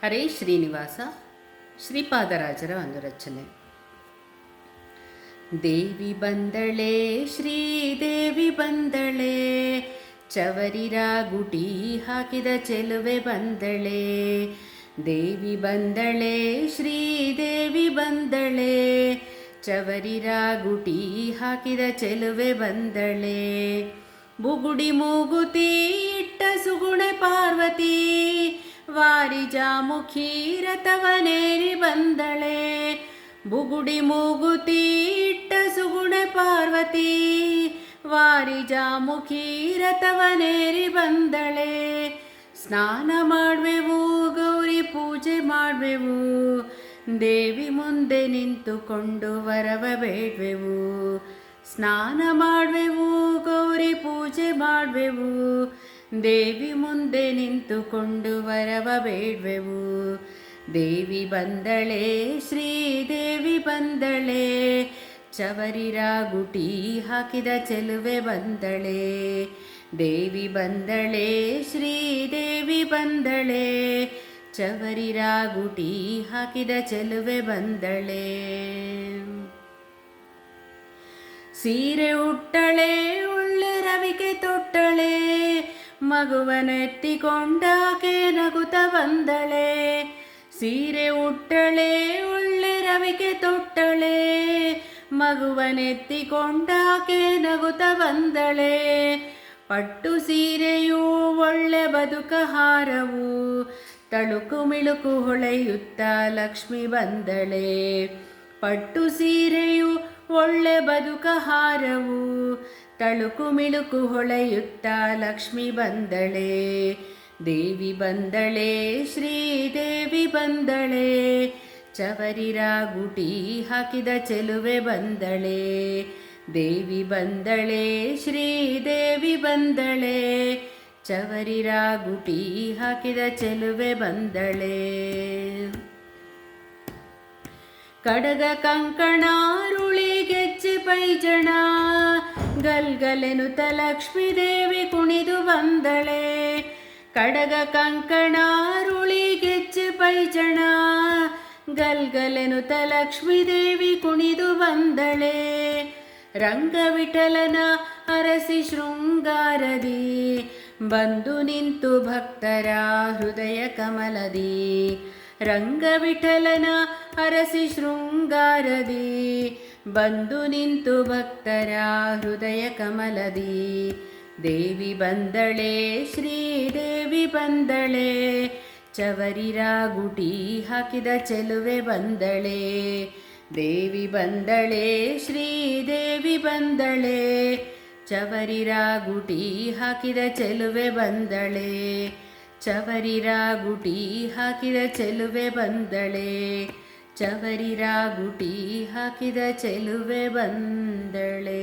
ಹರೇ ಶ್ರೀನಿವಾಸ ಶ್ರೀಪಾದರಾಜರ ಒಂದು ರಚನೆ. ದೇವಿ ಬಂದಳೆ ಶ್ರೀದೇವಿ ಬಂದಳೆ, ಚವರಿರ ಗುಟಿ ಹಾಕಿದ ಚೆಲುವೆ ಬಂದಳೆ. ದೇವಿ ಬಂದಳೆ ಶ್ರೀದೇವಿ ಬಂದಳೆ, ಚವರಿರ ಗುಟಿ ಹಾಕಿದ ಚೆಲುವೆ ಬಂದಳೆ. ಬುಗುಡಿ ಮೂಗುತಿ ಇಟ್ಟ ಸುಗುಣೆ ಪಾರ್ವತಿ, ವಾರಿಜಾಮುಖಿ ರಥವನೇರಿ ಬಂದಳೆ. ಬುಗುಡಿ ಮೂಗುತಿ ಇಟ್ಟ ಸುಗುಣೆ ಪಾರ್ವತಿ, ವಾರಿಜಾಮುಖಿ ರಥವನೇರಿ ಬಂದಳೆ. ಸ್ನಾನ ಮಾಡ್ವೆವು ಗೌರಿ ಪೂಜೆ ಮಾಡ್ವೆವು, ದೇವಿ ಮುಂದೆ ನಿಂತುಕೊಂಡು ವರವ ಬೇಡ್ವೆವು. ಸ್ನಾನ ಮಾಡ್ವೆವು ಗೌರಿ ಪೂಜೆ ಮಾಡ್ವೆವು, ದೇವಿ ಮುಂದೆ ನಿಂತುಕೊಂಡು ವರವ ಬೇಡ್ವೆವು. ದೇವಿ ಬಂದಳೆ ಶ್ರೀದೇವಿ ಬಂದಳೆ, ಚವರಿರ ಗುಟಿ ಹಾಕಿದ ಚೆಲುವೆ ಬಂದಳೆ. ದೇವಿ ಬಂದಳೆ ಶ್ರೀದೇವಿ ಬಂದಳೆ, ಚವರಿರ ಗುಟಿ ಹಾಕಿದ ಚೆಲುವೆ ಬಂದಳೆ. ಸೀರೆ ಉಟ್ಟಳೆ ಒಳ್ಳೆ ರವಿಕೆ ತೊಟ್ಟಳೆ, ಮಗುವನೆತ್ತಿಕೊಂಡಾಕೆ ನಗುತ್ತ ಬಂದಳೆ. ಸೀರೆ ಉಟ್ಟಳೆ ಒಳ್ಳೆ ರವಿಕೆ ತೊಟ್ಟಳೆ, ಮಗುವನೆತ್ತಿಕೊಂಡಾಕೆ ನಗುತ್ತ ಬಂದಳೆ. ಪಟ್ಟು ಸೀರೆಯೂ ಒಳ್ಳೆ ಬದುಕ ಹಾರವು, ತಳುಕು ಮಿಳುಕು ಹೊಳೆಯುತ್ತ ಲಕ್ಷ್ಮಿ ಬಂದಳೆ. ಪಟ್ಟು ಸೀರೆಯು ಒಳ್ಳೆ ಬದುಕ ಹಾರವು, ತಳುಕು ಮಿಳುಕು ಹೊಳೆಯುತ್ತ ಲಕ್ಷ್ಮಿ ಬಂದಳೆ. ದೇವಿ ಬಂದಳೆ ಶ್ರೀದೇವಿ ಬಂದಳೆ, ಚವರಿರ ಗುಟಿ ಹಾಕಿದ ಚೆಲುವೆ ಬಂದಳೆ. ದೇವಿ ಬಂದಳೆ ಶ್ರೀದೇವಿ ಬಂದಳೆ, ಚವರಿರ ಗುಟಿ ಹಾಕಿದ ಚೆಲುವೆ ಬಂದಳೆ. ಕಡಗ ಕಂಕಣ ರುಳಿ ಗೆಜ್ಜೆ ಪೈಜಣ, ಗಲ್ಗಲೆನುತ ಲಕ್ಷ್ಮೀ ದೇವಿ ಕುಣಿದು ಬಂದಳೆ. ಕಡಗ ಕಂಕಣ ರುಳಿ ಗೆಜ್ಜೆ ಪೈಜಣ, ಗಲ್ಗಲೆನುತ ಲಕ್ಷ್ಮೀ ದೇವಿ ಕುಣಿದು ಬಂದಳೆ. ರಂಗವಿಠಲನ ಅರಸಿ ಶೃಂಗಾರದಿ, ಬಂದು ನಿಂತು ಭಕ್ತರ ಹೃದಯ ಕಮಲದಿ. ರಂಗವಿಠಲನ ಅರಸಿ ಶೃಂಗಾರದಿ, ಬಂದು ನಿಂತು ಭಕ್ತರ ಹೃದಯ ಕಮಲದಿ. ದೇವಿ ಬಂದಳೆ ಶ್ರೀದೇವಿ ಬಂದಳೆ, ಚವರಿರ ಗುಟಿ ಹಾಕಿದ ಚೆಲುವೆ ಬಂದಳೆ. ದೇವಿ ಬಂದಳೆ ಶ್ರೀದೇವಿ ಬಂದಳೆ, ಚವರಿರ ಗುಟಿ ಹಾಕಿದ ಚೆಲುವೆ ಬಂದಳೆ. ಚವರಿರ ಗುಟಿ ಹಾಕಿದ ಚೆಲುವೆ ಬಂದಳೆ, ಚವರಿರ ಗುಟಿ ಹಾಕಿದ ಚೆಲುವೆ ಬಂದಳೆ.